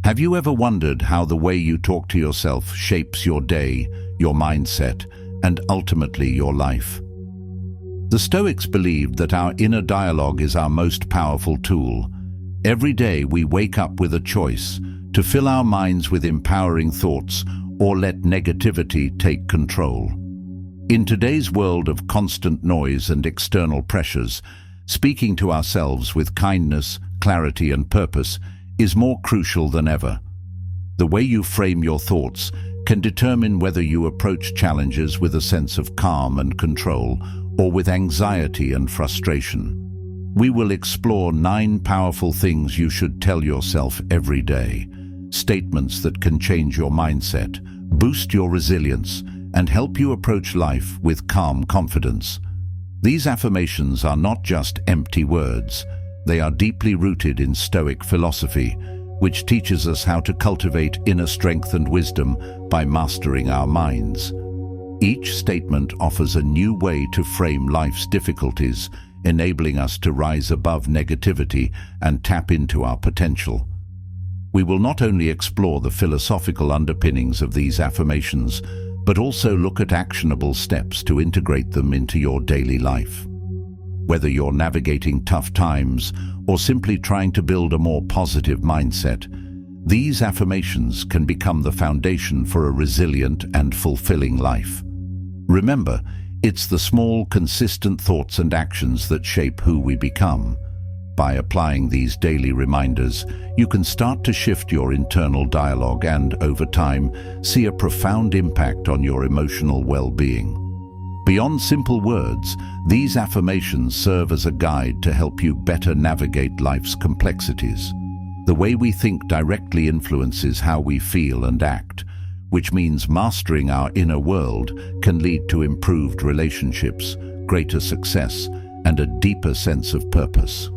Have you ever wondered how the way you talk to yourself shapes your day, your mindset, and ultimately your life? The Stoics believed that our inner dialogue is our most powerful tool. Every day we wake up with a choice to fill our minds with empowering thoughts or let negativity take control. In today's world of constant noise and external pressures, speaking to ourselves with kindness, clarity, and purpose is more crucial than ever. The way you frame your thoughts can determine whether you approach challenges with a sense of calm and control or with anxiety and frustration. We will explore 9 powerful things you should tell yourself every day, statements that can change your mindset, boost your resilience, and help you approach life with calm confidence. These affirmations are not just empty words. They are deeply rooted in Stoic philosophy, which teaches us how to cultivate inner strength and wisdom by mastering our minds. Each statement offers a new way to frame life's difficulties, enabling us to rise above negativity and tap into our potential. We will not only explore the philosophical underpinnings of these affirmations, but also look at actionable steps to integrate them into your daily life. Whether you're navigating tough times or simply trying to build a more positive mindset, these affirmations can become the foundation for a resilient and fulfilling life. Remember, it's the small, consistent thoughts and actions that shape who we become. By applying these daily reminders, you can start to shift your internal dialogue and, over time, see a profound impact on your emotional well-being. Beyond simple words, these affirmations serve as a guide to help you better navigate life's complexities. The way we think directly influences how we feel and act, which means mastering our inner world can lead to improved relationships, greater success, and a deeper sense of purpose.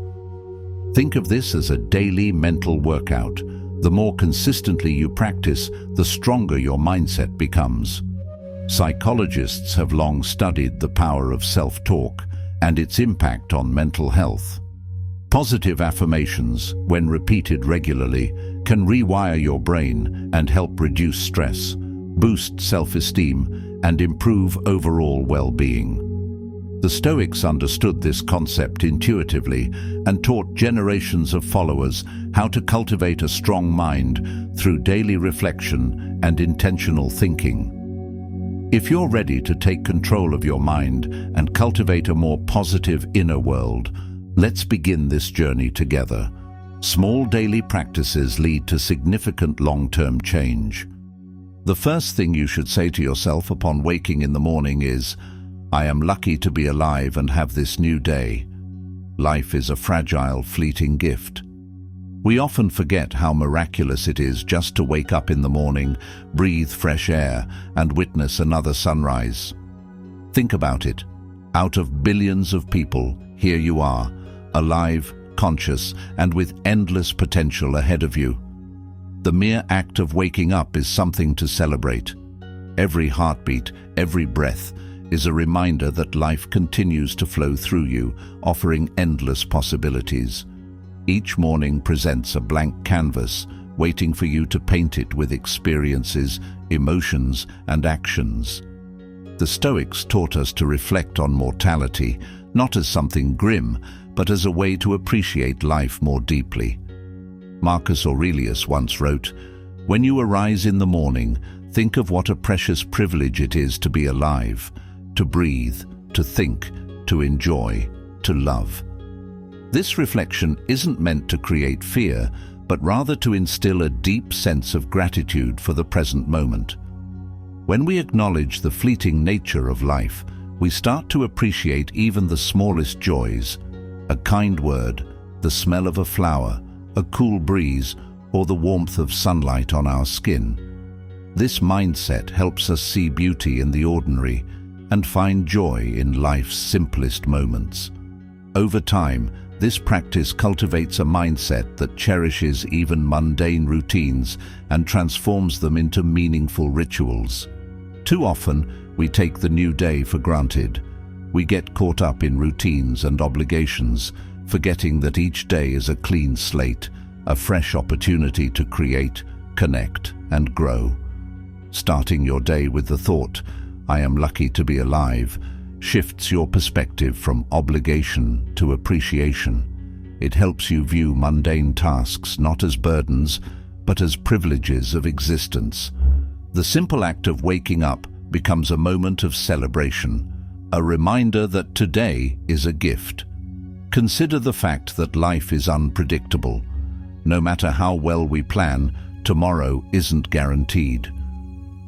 Think of this as a daily mental workout. The more consistently you practice, the stronger your mindset becomes. Psychologists have long studied the power of self-talk and its impact on mental health. Positive affirmations, when repeated regularly, can rewire your brain and help reduce stress, boost self-esteem, and improve overall well-being. The Stoics understood this concept intuitively and taught generations of followers how to cultivate a strong mind through daily reflection and intentional thinking. If you're ready to take control of your mind and cultivate a more positive inner world, let's begin this journey together. Small daily practices lead to significant long-term change. The first thing you should say to yourself upon waking in the morning is, "I am lucky to be alive and have this new day." Life is a fragile, fleeting gift. We often forget how miraculous it is just to wake up in the morning, breathe fresh air, and witness another sunrise. Think about it. Out of billions of people, here you are, alive, conscious, and with endless potential ahead of you. The mere act of waking up is something to celebrate. Every heartbeat, every breath, is a reminder that life continues to flow through you, offering endless possibilities. Each morning presents a blank canvas, waiting for you to paint it with experiences, emotions, and actions. The Stoics taught us to reflect on mortality, not as something grim, but as a way to appreciate life more deeply. Marcus Aurelius once wrote, "When you arise in the morning, think of what a precious privilege it is to be alive, to breathe, to think, to enjoy, to love." This reflection isn't meant to create fear, but rather to instill a deep sense of gratitude for the present moment. When we acknowledge the fleeting nature of life, we start to appreciate even the smallest joys: a kind word, the smell of a flower, a cool breeze, or the warmth of sunlight on our skin. This mindset helps us see beauty in the ordinary and find joy in life's simplest moments. Over time, this practice cultivates a mindset that cherishes even mundane routines and transforms them into meaningful rituals. Too often, we take the new day for granted. We get caught up in routines and obligations, forgetting that each day is a clean slate, a fresh opportunity to create, connect, and grow. Starting your day with the thought, "I am lucky to be alive," shifts your perspective from obligation to appreciation. It helps you view mundane tasks not as burdens, but as privileges of existence. The simple act of waking up becomes a moment of celebration, a reminder that today is a gift. Consider the fact that life is unpredictable. No matter how well we plan, tomorrow isn't guaranteed.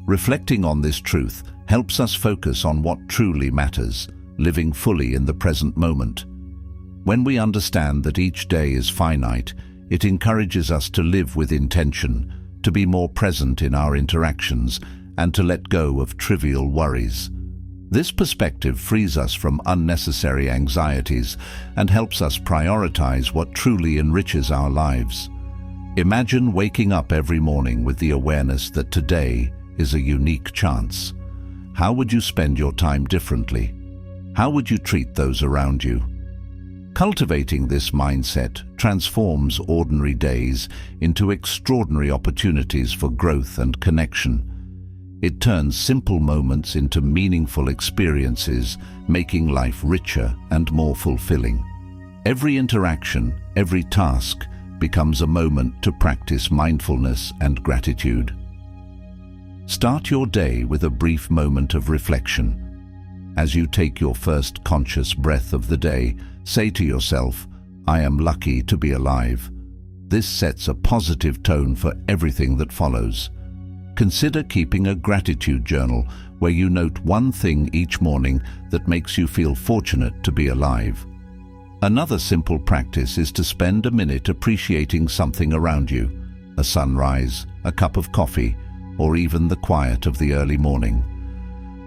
Reflecting on this truth helps us focus on what truly matters, living fully in the present moment. When we understand that each day is finite, it encourages us to live with intention, to be more present in our interactions, and to let go of trivial worries. This perspective frees us from unnecessary anxieties and helps us prioritize what truly enriches our lives. Imagine waking up every morning with the awareness that today is a unique chance. How would you spend your time differently? How would you treat those around you? Cultivating this mindset transforms ordinary days into extraordinary opportunities for growth and connection. It turns simple moments into meaningful experiences, making life richer and more fulfilling. Every interaction, every task, becomes a moment to practice mindfulness and gratitude. Start your day with a brief moment of reflection. As you take your first conscious breath of the day, say to yourself, "I am lucky to be alive." This sets a positive tone for everything that follows. Consider keeping a gratitude journal where you note one thing each morning that makes you feel fortunate to be alive. Another simple practice is to spend a minute appreciating something around you: a sunrise, a cup of coffee, or even the quiet of the early morning.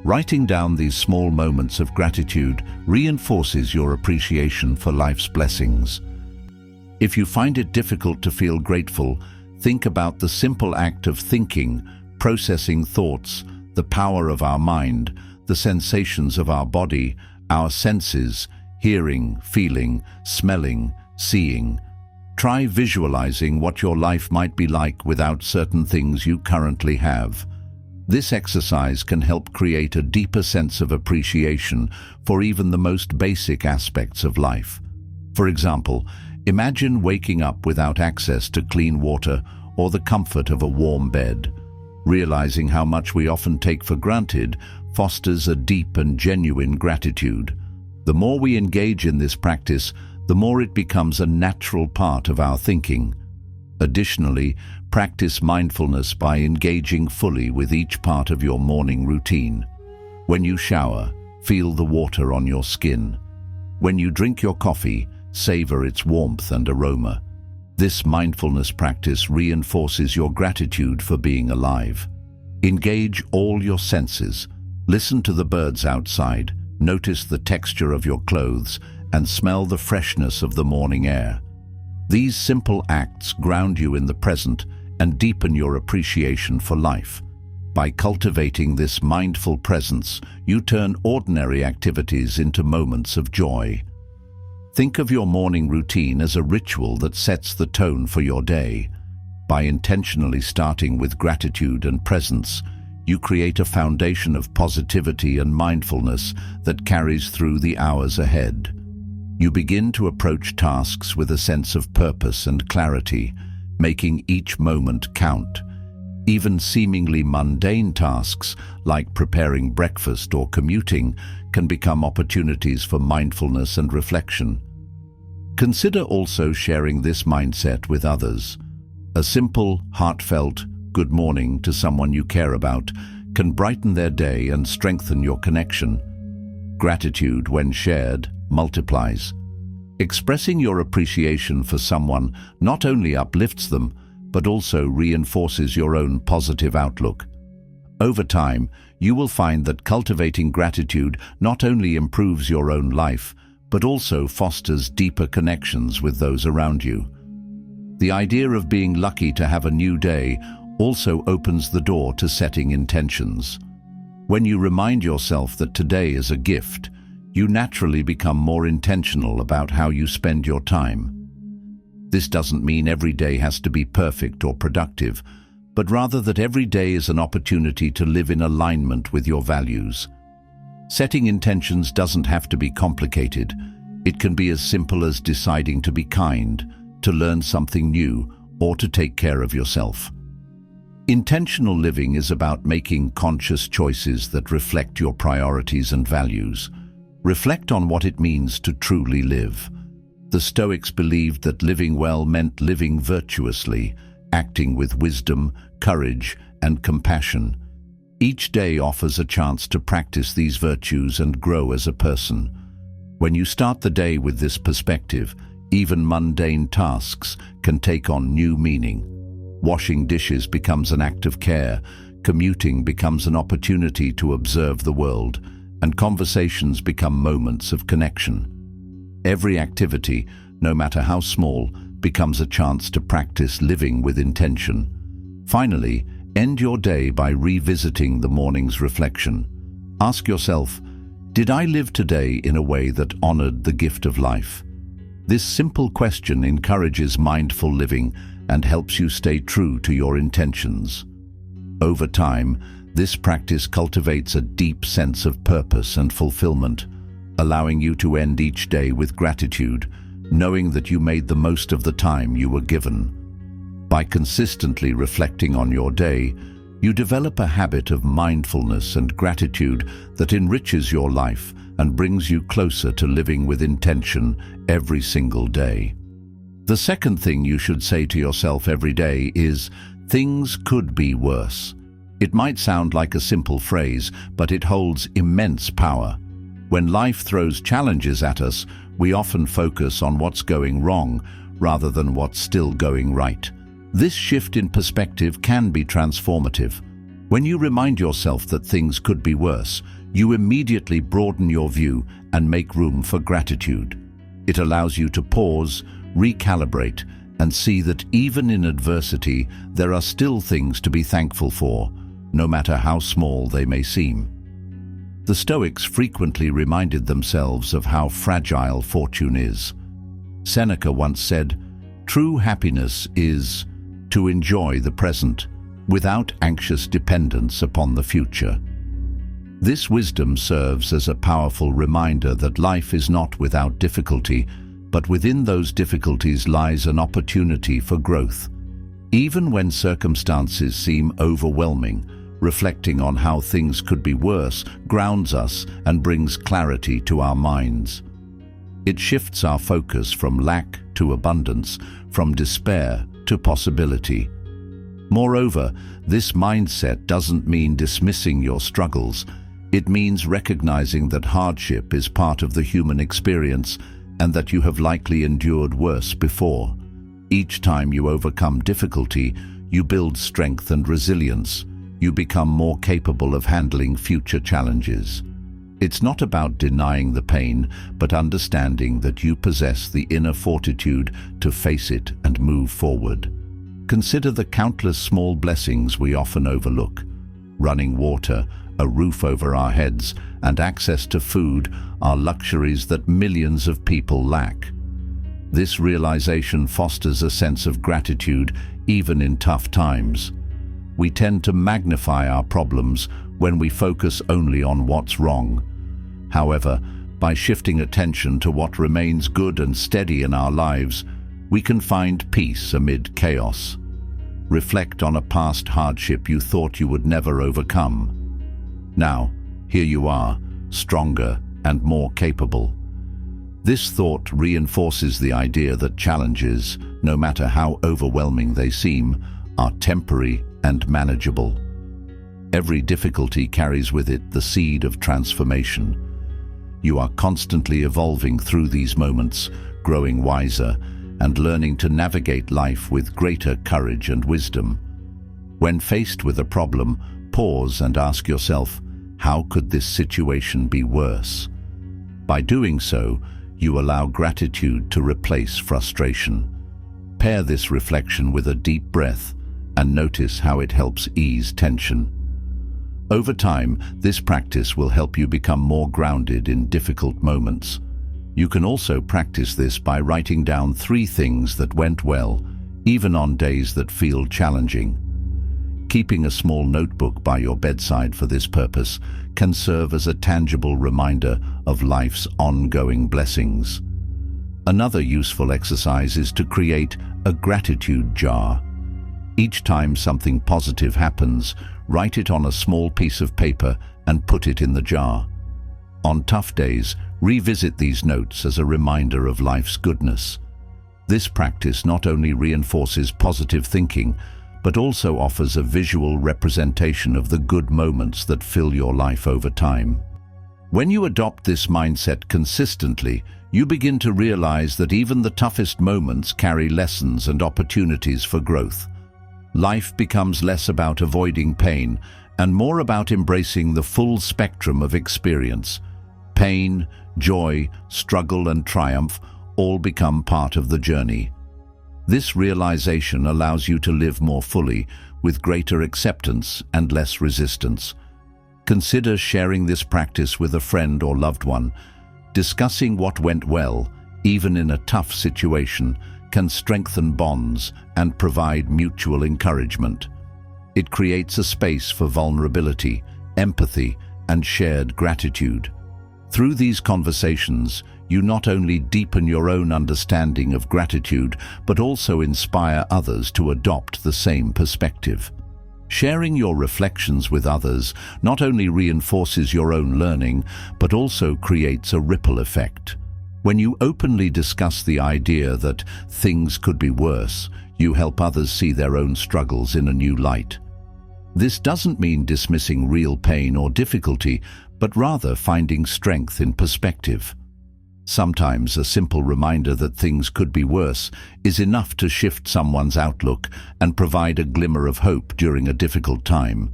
Writing down these small moments of gratitude reinforces your appreciation for life's blessings. If you find it difficult to feel grateful, think about the simple act of thinking, processing thoughts, the power of our mind, the sensations of our body, our senses, hearing, feeling, smelling, seeing. Try visualizing what your life might be like without certain things you currently have. This exercise can help create a deeper sense of appreciation for even the most basic aspects of life. For example, imagine waking up without access to clean water or the comfort of a warm bed. Realizing how much we often take for granted fosters a deep and genuine gratitude. The more we engage in this practice, the more it becomes a natural part of our thinking. Additionally, practice mindfulness by engaging fully with each part of your morning routine. When you shower, feel the water on your skin. When you drink your coffee, savor its warmth and aroma. This mindfulness practice reinforces your gratitude for being alive. Engage all your senses. Listen to the birds outside, notice the texture of your clothes, and smell the freshness of the morning air. These simple acts ground you in the present and deepen your appreciation for life. By cultivating this mindful presence, you turn ordinary activities into moments of joy. Think of your morning routine as a ritual that sets the tone for your day. By intentionally starting with gratitude and presence, you create a foundation of positivity and mindfulness that carries through the hours ahead. You begin to approach tasks with a sense of purpose and clarity, making each moment count. Even seemingly mundane tasks, like preparing breakfast or commuting, can become opportunities for mindfulness and reflection. Consider also sharing this mindset with others. A simple, heartfelt good morning to someone you care about can brighten their day and strengthen your connection. Gratitude, when shared, multiplies. Expressing your appreciation for someone not only uplifts them, but also reinforces your own positive outlook. Over time, you will find that cultivating gratitude not only improves your own life, but also fosters deeper connections with those around you. The idea of being lucky to have a new day also opens the door to setting intentions. When you remind yourself that today is a gift, you naturally become more intentional about how you spend your time. This doesn't mean every day has to be perfect or productive, but rather that every day is an opportunity to live in alignment with your values. Setting intentions doesn't have to be complicated. It can be as simple as deciding to be kind, to learn something new, or to take care of yourself. Intentional living is about making conscious choices that reflect your priorities and values. Reflect on what it means to truly live. The Stoics believed that living well meant living virtuously, acting with wisdom, courage, and compassion. Each day offers a chance to practice these virtues and grow as a person. When you start the day with this perspective, even mundane tasks can take on new meaning. Washing dishes becomes an act of care, commuting becomes an opportunity to observe the world, and conversations become moments of connection. Every activity, no matter how small, becomes a chance to practice living with intention. Finally, end your day by revisiting the morning's reflection. Ask yourself, did I live today in a way that honored the gift of life? This simple question encourages mindful living and helps you stay true to your intentions. Over time, this practice cultivates a deep sense of purpose and fulfillment, allowing you to end each day with gratitude, knowing that you made the most of the time you were given. By consistently reflecting on your day, you develop a habit of mindfulness and gratitude that enriches your life and brings you closer to living with intention every single day. The second thing you should say to yourself every day is, "Things could be worse." It might sound like a simple phrase, but it holds immense power. When life throws challenges at us, we often focus on what's going wrong rather than what's still going right. This shift in perspective can be transformative. When you remind yourself that things could be worse, you immediately broaden your view and make room for gratitude. It allows you to pause, recalibrate, and see that even in adversity, there are still things to be thankful for, no matter how small they may seem. The Stoics frequently reminded themselves of how fragile fortune is. Seneca once said, "True happiness is to enjoy the present without anxious dependence upon the future." This wisdom serves as a powerful reminder that life is not without difficulty, but within those difficulties lies an opportunity for growth. Even when circumstances seem overwhelming, reflecting on how things could be worse grounds us and brings clarity to our minds. It shifts our focus from lack to abundance, from despair to possibility. Moreover, this mindset doesn't mean dismissing your struggles. It means recognizing that hardship is part of the human experience and that you have likely endured worse before. Each time you overcome difficulty, you build strength and resilience. You become more capable of handling future challenges. It's not about denying the pain, but understanding that you possess the inner fortitude to face it and move forward. Consider the countless small blessings we often overlook. Running water, a roof over our heads, and access to food are luxuries that millions of people lack. This realization fosters a sense of gratitude even in tough times. We tend to magnify our problems when we focus only on what's wrong. However, by shifting attention to what remains good and steady in our lives, we can find peace amid chaos. Reflect on a past hardship you thought you would never overcome. Now, here you are, stronger and more capable. This thought reinforces the idea that challenges, no matter how overwhelming they seem, are temporary and manageable. Every difficulty carries with it the seed of transformation. You are constantly evolving through these moments, growing wiser, and learning to navigate life with greater courage and wisdom. When faced with a problem, pause and ask yourself, how could this situation be worse? By doing so, you allow gratitude to replace frustration. Pair this reflection with a deep breath and notice how it helps ease tension. Over time, this practice will help you become more grounded in difficult moments. You can also practice this by writing down 3 things that went well, even on days that feel challenging. Keeping a small notebook by your bedside for this purpose can serve as a tangible reminder of life's ongoing blessings. Another useful exercise is to create a gratitude jar. Each time something positive happens, write it on a small piece of paper and put it in the jar. On tough days, revisit these notes as a reminder of life's goodness. This practice not only reinforces positive thinking, but also offers a visual representation of the good moments that fill your life over time. When you adopt this mindset consistently, you begin to realize that even the toughest moments carry lessons and opportunities for growth. Life becomes less about avoiding pain and more about embracing the full spectrum of experience. Pain, joy, struggle, and triumph all become part of the journey. This realization allows you to live more fully, with greater acceptance and less resistance. Consider sharing this practice with a friend or loved one. Discussing what went well, even in a tough situation, can strengthen bonds and provide mutual encouragement. It creates a space for vulnerability, empathy, and shared gratitude. Through these conversations, you not only deepen your own understanding of gratitude, but also inspire others to adopt the same perspective. Sharing your reflections with others not only reinforces your own learning, but also creates a ripple effect. When you openly discuss the idea that things could be worse, you help others see their own struggles in a new light. This doesn't mean dismissing real pain or difficulty, but rather finding strength in perspective. Sometimes a simple reminder that things could be worse is enough to shift someone's outlook and provide a glimmer of hope during a difficult time.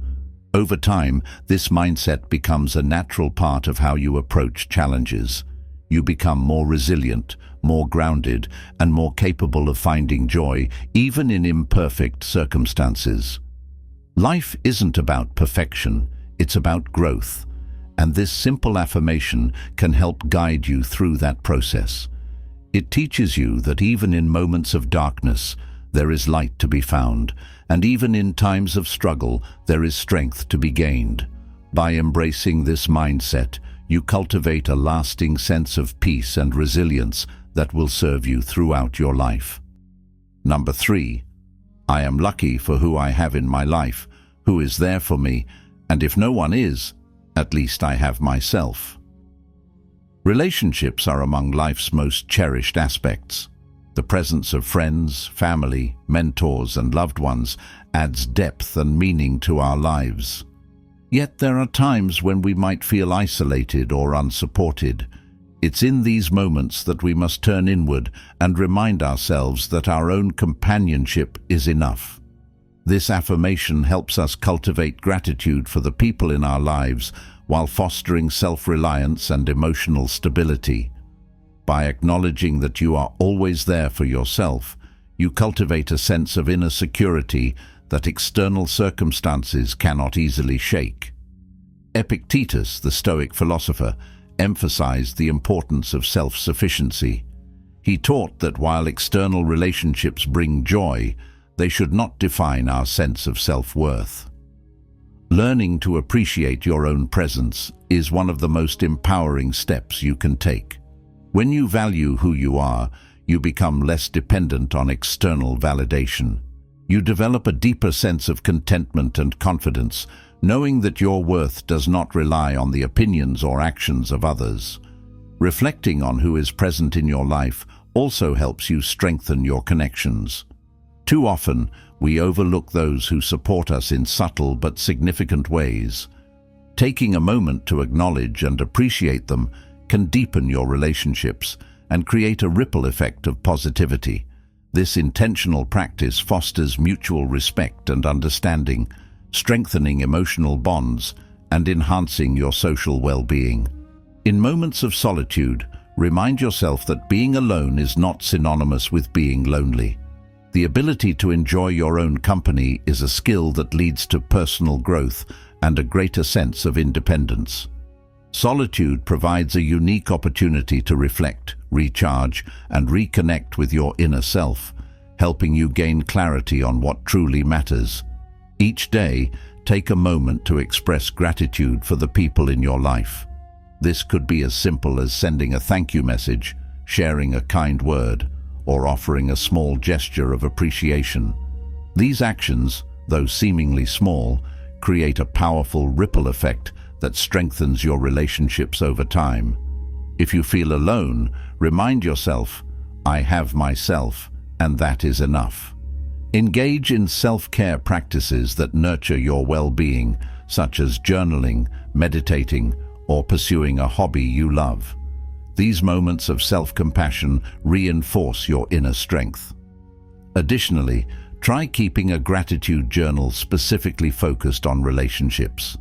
Over time, this mindset becomes a natural part of how you approach challenges. You become more resilient, more grounded, and more capable of finding joy, even in imperfect circumstances. Life isn't about perfection, it's about growth. And this simple affirmation can help guide you through that process. It teaches you that even in moments of darkness, there is light to be found, and even in times of struggle, there is strength to be gained. By embracing this mindset, you cultivate a lasting sense of peace and resilience that will serve you throughout your life. Number 3. I am lucky for who I have in my life, who is there for me, and if no one is, at least I have myself. Relationships are among life's most cherished aspects. The presence of friends, family, mentors, and loved ones adds depth and meaning to our lives. Yet there are times when we might feel isolated or unsupported. It's in these moments that we must turn inward and remind ourselves that our own companionship is enough. This affirmation helps us cultivate gratitude for the people in our lives while fostering self-reliance and emotional stability. By acknowledging that you are always there for yourself, you cultivate a sense of inner security that external circumstances cannot easily shake. Epictetus, the Stoic philosopher, emphasized the importance of self-sufficiency. He taught that while external relationships bring joy, they should not define our sense of self-worth. Learning to appreciate your own presence is one of the most empowering steps you can take. When you value who you are, you become less dependent on external validation. You develop a deeper sense of contentment and confidence, knowing that your worth does not rely on the opinions or actions of others. Reflecting on who is present in your life also helps you strengthen your connections. Too often, we overlook those who support us in subtle but significant ways. Taking a moment to acknowledge and appreciate them can deepen your relationships and create a ripple effect of positivity. This intentional practice fosters mutual respect and understanding, strengthening emotional bonds and enhancing your social well-being. In moments of solitude, remind yourself that being alone is not synonymous with being lonely. The ability to enjoy your own company is a skill that leads to personal growth and a greater sense of independence. Solitude provides a unique opportunity to reflect, recharge, and reconnect with your inner self, helping you gain clarity on what truly matters. Each day, take a moment to express gratitude for the people in your life. This could be as simple as sending a thank you message, sharing a kind word, or offering a small gesture of appreciation. These actions, though seemingly small, create a powerful ripple effect that strengthens your relationships over time. If you feel alone, remind yourself, I have myself, and that is enough. Engage in self-care practices that nurture your well-being, such as journaling, meditating, or pursuing a hobby you love. These moments of self-compassion reinforce your inner strength. Additionally, try keeping a gratitude journal specifically focused on relationships.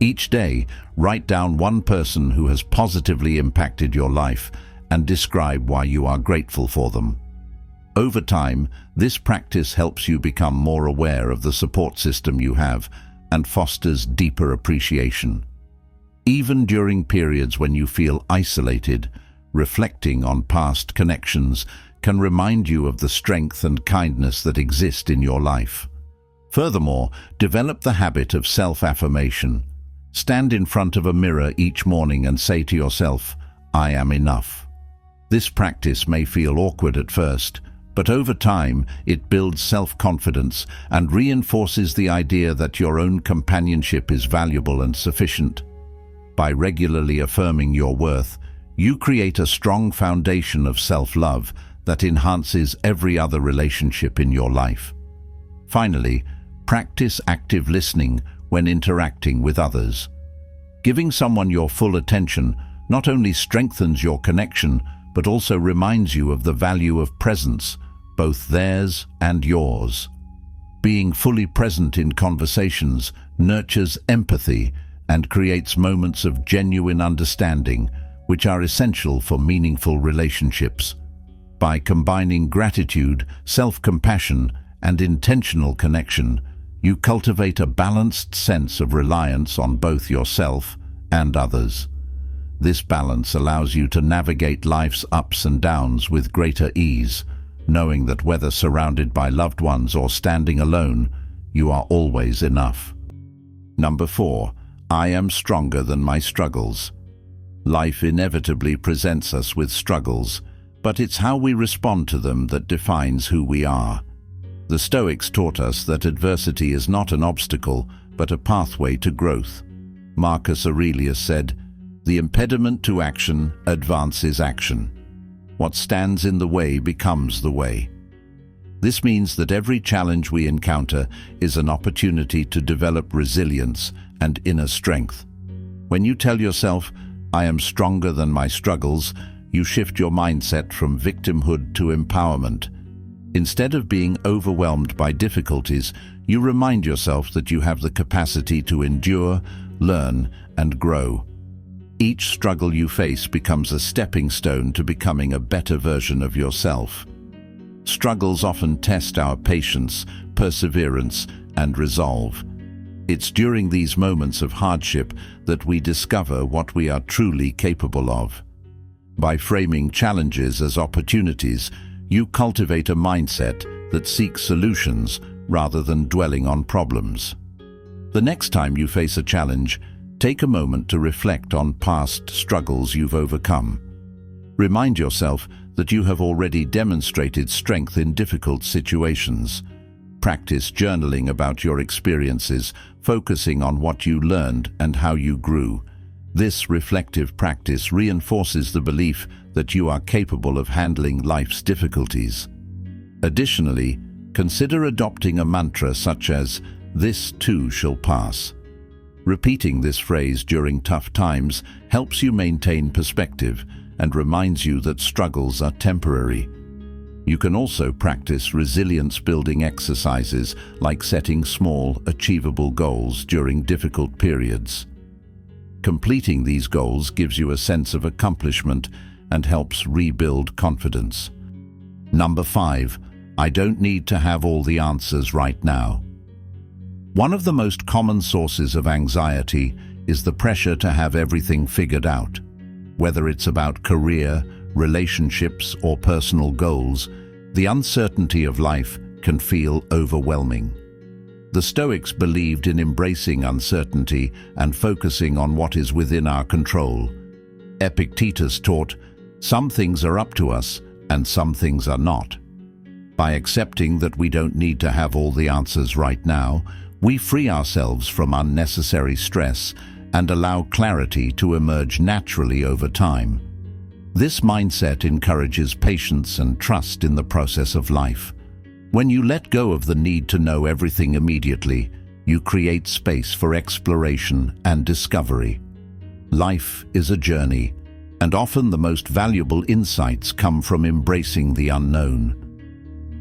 Each day, write down one person who has positively impacted your life and describe why you are grateful for them. Over time, this practice helps you become more aware of the support system you have and fosters deeper appreciation. Even during periods when you feel isolated, reflecting on past connections can remind you of the strength and kindness that exist in your life. Furthermore, develop the habit of self-affirmation. Stand in front of a mirror each morning and say to yourself, I am enough. This practice may feel awkward at first, but over time it builds self-confidence and reinforces the idea that your own companionship is valuable and sufficient. By regularly affirming your worth, you create a strong foundation of self-love that enhances every other relationship in your life. Finally, practice active listening when interacting with others. Giving someone your full attention not only strengthens your connection, but also reminds you of the value of presence, both theirs and yours. Being fully present in conversations nurtures empathy and creates moments of genuine understanding, which are essential for meaningful relationships. By combining gratitude, self-compassion, and intentional connection, you cultivate a balanced sense of reliance on both yourself and others. This balance allows you to navigate life's ups and downs with greater ease, knowing that whether surrounded by loved ones or standing alone, you are always enough. Number 4. I am stronger than my struggles. Life inevitably presents us with struggles, but it's how we respond to them that defines who we are. The Stoics taught us that adversity is not an obstacle, but a pathway to growth. Marcus Aurelius said, "The impediment to action advances action. What stands in the way becomes the way." This means that every challenge we encounter is an opportunity to develop resilience and inner strength. When you tell yourself, "I am stronger than my struggles," you shift your mindset from victimhood to empowerment. Instead of being overwhelmed by difficulties, you remind yourself that you have the capacity to endure, learn, and grow. Each struggle you face becomes a stepping stone to becoming a better version of yourself. Struggles often test our patience, perseverance, and resolve. It's during these moments of hardship that we discover what we are truly capable of. By framing challenges as opportunities, you cultivate a mindset that seeks solutions rather than dwelling on problems. The next time you face a challenge, take a moment to reflect on past struggles you've overcome. Remind yourself that you have already demonstrated strength in difficult situations. Practice journaling about your experiences, focusing on what you learned and how you grew. This reflective practice reinforces the belief that you are capable of handling life's difficulties. Additionally, consider adopting a mantra such as, "This too shall pass." Repeating this phrase during tough times helps you maintain perspective and reminds you that struggles are temporary. You can also practice resilience-building exercises like setting small, achievable goals during difficult periods. Completing these goals gives you a sense of accomplishment and helps rebuild confidence. Number 5. I don't need to have all the answers right now. One of the most common sources of anxiety is the pressure to have everything figured out. Whether it's about career, relationships, or personal goals, the uncertainty of life can feel overwhelming. The Stoics believed in embracing uncertainty and focusing on what is within our control. Epictetus taught, "Some things are up to us, and some things are not." By accepting that we don't need to have all the answers right now, we free ourselves from unnecessary stress and allow clarity to emerge naturally over time. This mindset encourages patience and trust in the process of life. When you let go of the need to know everything immediately, you create space for exploration and discovery. Life is a journey, and often the most valuable insights come from embracing the unknown.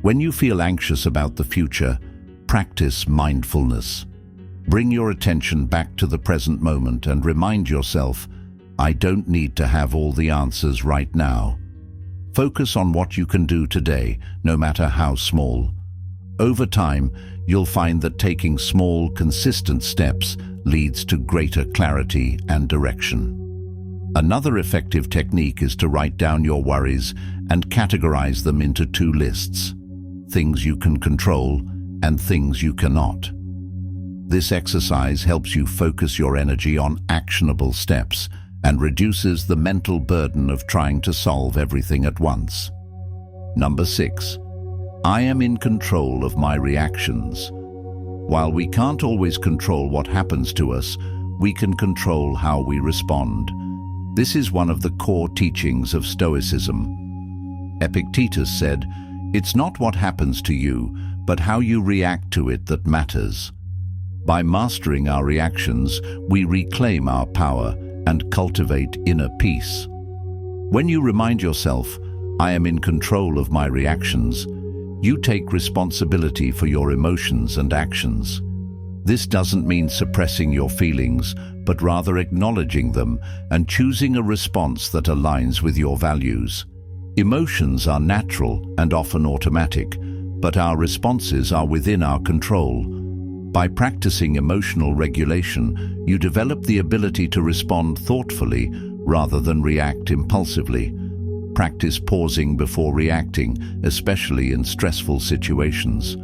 When you feel anxious about the future, practice mindfulness. Bring your attention back to the present moment and remind yourself, I don't need to have all the answers right now. Focus on what you can do today, no matter how small. Over time, you'll find that taking small, consistent steps leads to greater clarity and direction. Another effective technique is to write down your worries and categorize them into two lists: things you can control and things you cannot. This exercise helps you focus your energy on actionable steps and reduces the mental burden of trying to solve everything at once. Number 6. I am in control of my reactions. While we can't always control what happens to us, we can control how we respond. This is one of the core teachings of Stoicism. Epictetus said, "It's not what happens to you, but how you react to it that matters." By mastering our reactions, we reclaim our power and cultivate inner peace. When you remind yourself, I am in control of my reactions, you take responsibility for your emotions and actions. This doesn't mean suppressing your feelings, but rather acknowledging them and choosing a response that aligns with your values. Emotions are natural and often automatic, but our responses are within our control. By practicing emotional regulation, you develop the ability to respond thoughtfully rather than react impulsively. Practice pausing before reacting, especially in stressful situations.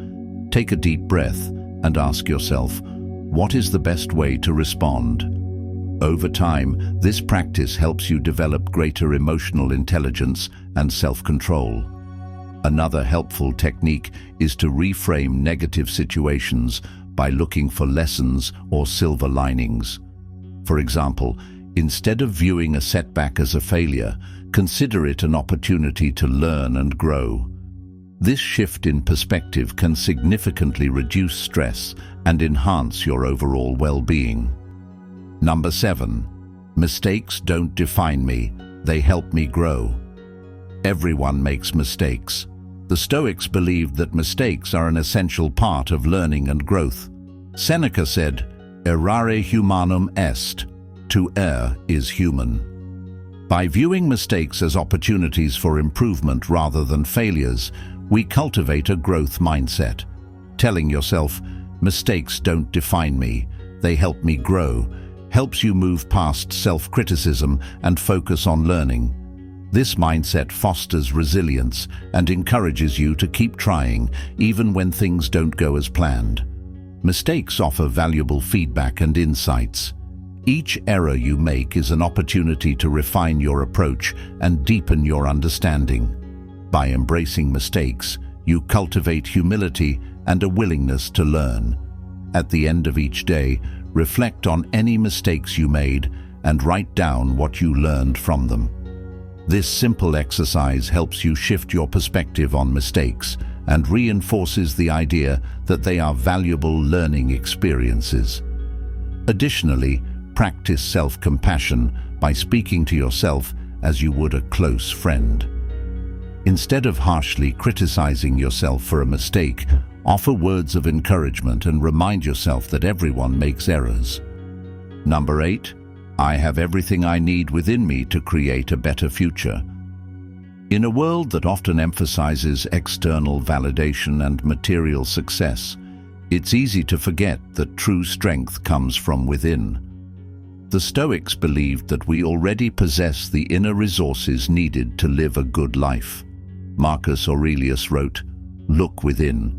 Take a deep breath and ask yourself, what is the best way to respond? Over time, this practice helps you develop greater emotional intelligence and self-control. Another helpful technique is to reframe negative situations by looking for lessons or silver linings. For example, instead of viewing a setback as a failure, consider it an opportunity to learn and grow. This shift in perspective can significantly reduce stress and enhance your overall well-being. Number 7. Mistakes don't define me, they help me grow. Everyone makes mistakes. The Stoics believed that mistakes are an essential part of learning and growth. Seneca said, "Errare humanum est," to err is human. By viewing mistakes as opportunities for improvement rather than failures, we cultivate a growth mindset. Telling yourself, mistakes don't define me, they help me grow, helps you move past self-criticism and focus on learning. This mindset fosters resilience and encourages you to keep trying even when things don't go as planned. Mistakes offer valuable feedback and insights. Each error you make is an opportunity to refine your approach and deepen your understanding. By embracing mistakes, you cultivate humility and a willingness to learn. At the end of each day, reflect on any mistakes you made and write down what you learned from them. This simple exercise helps you shift your perspective on mistakes and reinforces the idea that they are valuable learning experiences. Additionally, practice self-compassion by speaking to yourself as you would a close friend. Instead of harshly criticizing yourself for a mistake, offer words of encouragement and remind yourself that everyone makes errors. Number 8. I have everything I need within me to create a better future. In a world that often emphasizes external validation and material success, it's easy to forget that true strength comes from within. The Stoics believed that we already possess the inner resources needed to live a good life. Marcus Aurelius wrote, "Look within.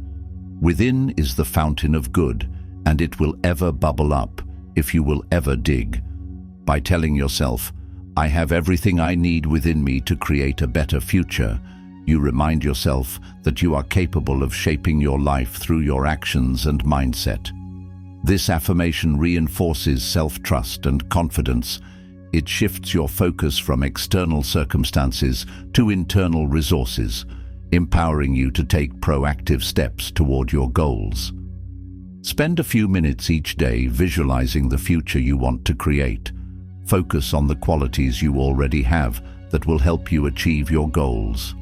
Within is the fountain of good, and it will ever bubble up if you will ever dig." By telling yourself, "I have everything I need within me to create a better future," you remind yourself that you are capable of shaping your life through your actions and mindset. This affirmation reinforces self-trust and confidence. It shifts your focus from external circumstances to internal resources, empowering you to take proactive steps toward your goals. Spend a few minutes each day visualizing the future you want to create. Focus on the qualities you already have that will help you achieve your goals.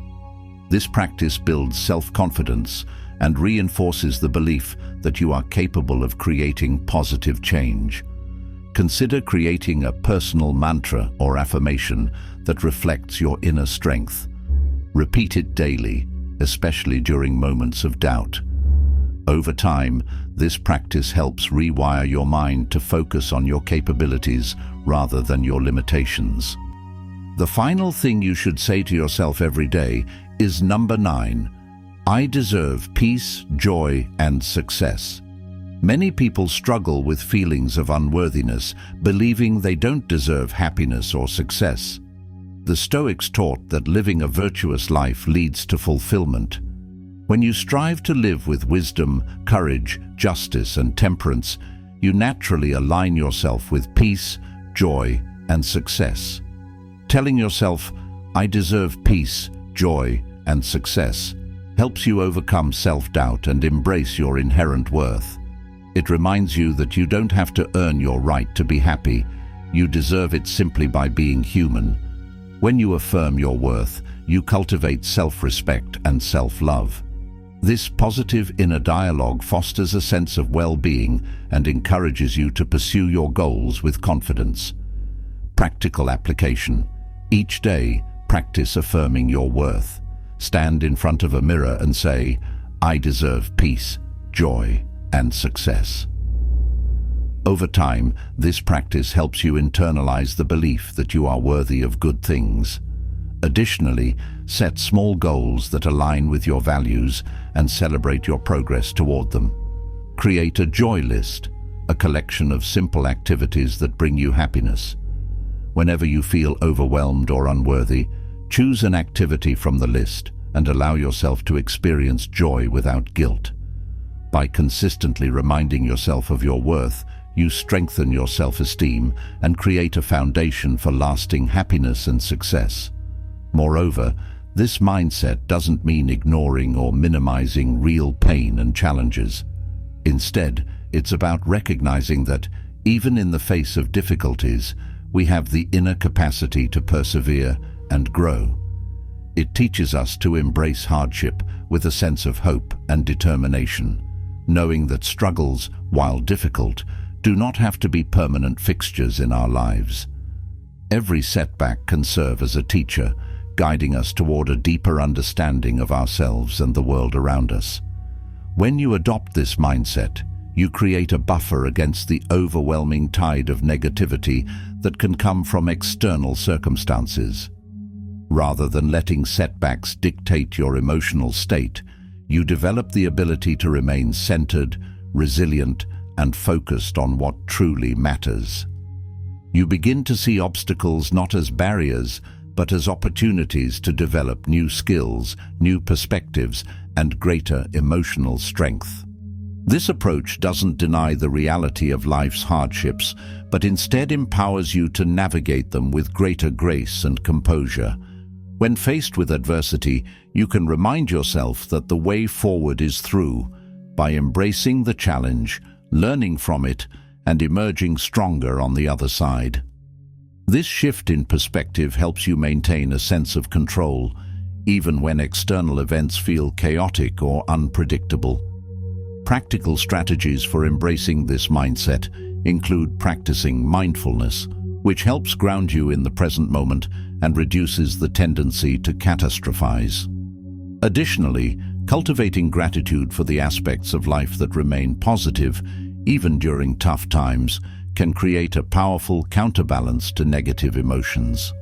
This practice builds self-confidence and reinforces the belief that you are capable of creating positive change. Consider creating a personal mantra or affirmation that reflects your inner strength. Repeat it daily, especially during moments of doubt. Over time, this practice helps rewire your mind to focus on your capabilities rather than your limitations. The final thing you should say to yourself every day is number 9. I deserve peace, joy, and success. Many people struggle with feelings of unworthiness, believing they don't deserve happiness or success. The Stoics taught that living a virtuous life leads to fulfillment. When you strive to live with wisdom, courage, justice, and temperance, you naturally align yourself with peace, joy, and success. Telling yourself, "I deserve peace, joy, and success," helps you overcome self-doubt and embrace your inherent worth. It reminds you that you don't have to earn your right to be happy. You deserve it simply by being human. When you affirm your worth, you cultivate self-respect and self-love. This positive inner dialogue fosters a sense of well-being and encourages you to pursue your goals with confidence. Practical application. Each day, practice affirming your worth. Stand in front of a mirror and say, "I deserve peace, joy, and success." Over time, this practice helps you internalize the belief that you are worthy of good things. Additionally, set small goals that align with your values and celebrate your progress toward them. Create a joy list, a collection of simple activities that bring you happiness. Whenever you feel overwhelmed or unworthy, choose an activity from the list and allow yourself to experience joy without guilt. By consistently reminding yourself of your worth, you strengthen your self-esteem and create a foundation for lasting happiness and success. Moreover, this mindset doesn't mean ignoring or minimizing real pain and challenges. Instead, it's about recognizing that, even in the face of difficulties, we have the inner capacity to persevere and grow. It teaches us to embrace hardship with a sense of hope and determination, knowing that struggles, while difficult, do not have to be permanent fixtures in our lives. Every setback can serve as a teacher, guiding us toward a deeper understanding of ourselves and the world around us. When you adopt this mindset, you create a buffer against the overwhelming tide of negativity that can come from external circumstances. Rather than letting setbacks dictate your emotional state, you develop the ability to remain centered, resilient, and focused on what truly matters. You begin to see obstacles not as barriers, but as opportunities to develop new skills, new perspectives, and greater emotional strength. This approach doesn't deny the reality of life's hardships, but instead empowers you to navigate them with greater grace and composure. When faced with adversity, you can remind yourself that the way forward is through, by embracing the challenge, learning from it, and emerging stronger on the other side. This shift in perspective helps you maintain a sense of control, even when external events feel chaotic or unpredictable. Practical strategies for embracing this mindset include practicing mindfulness, which helps ground you in the present moment and reduces the tendency to catastrophize. Additionally, cultivating gratitude for the aspects of life that remain positive, even during tough times, can create a powerful counterbalance to negative emotions.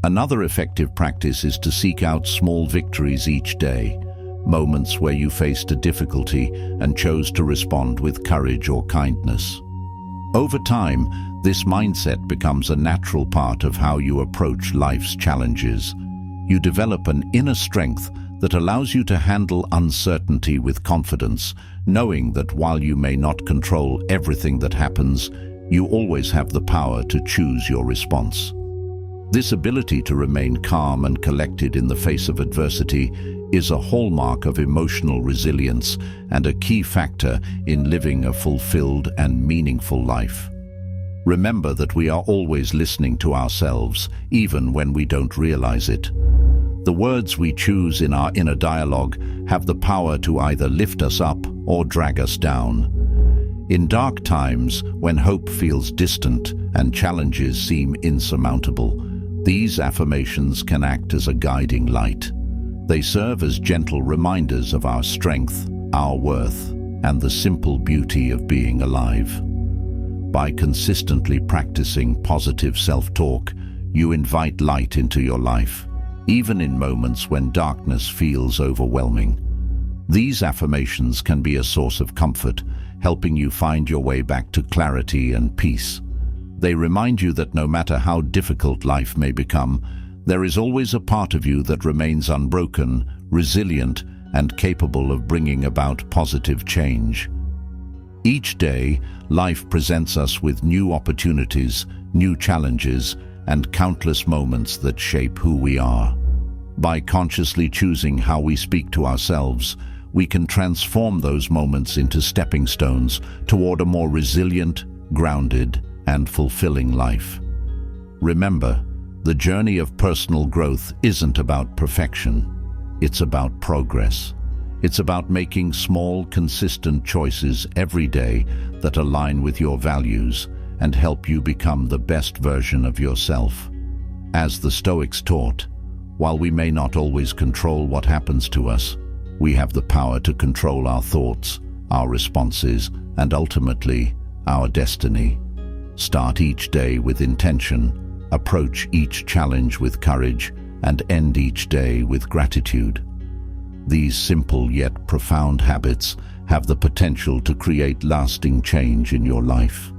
Another effective practice is to seek out small victories each day, moments where you faced a difficulty and chose to respond with courage or kindness. Over time, this mindset becomes a natural part of how you approach life's challenges. You develop an inner strength that allows you to handle uncertainty with confidence, knowing that while you may not control everything that happens, you always have the power to choose your response. This ability to remain calm and collected in the face of adversity is a hallmark of emotional resilience and a key factor in living a fulfilled and meaningful life. Remember that we are always listening to ourselves, even when we don't realize it. The words we choose in our inner dialogue have the power to either lift us up or drag us down. In dark times, when hope feels distant and challenges seem insurmountable, these affirmations can act as a guiding light. They serve as gentle reminders of our strength, our worth, and the simple beauty of being alive. By consistently practicing positive self-talk, you invite light into your life, even in moments when darkness feels overwhelming. These affirmations can be a source of comfort, helping you find your way back to clarity and peace. They remind you that no matter how difficult life may become, there is always a part of you that remains unbroken, resilient, and capable of bringing about positive change. Each day, life presents us with new opportunities, new challenges, and countless moments that shape who we are. By consciously choosing how we speak to ourselves, we can transform those moments into stepping stones toward a more resilient, grounded, and fulfilling life. Remember, the journey of personal growth isn't about perfection. It's about progress. It's about making small, consistent choices every day that align with your values and help you become the best version of yourself. As the Stoics taught, while we may not always control what happens to us, we have the power to control our thoughts, our responses, and ultimately, our destiny. Start each day with intention, approach each challenge with courage, and end each day with gratitude. These simple yet profound habits have the potential to create lasting change in your life.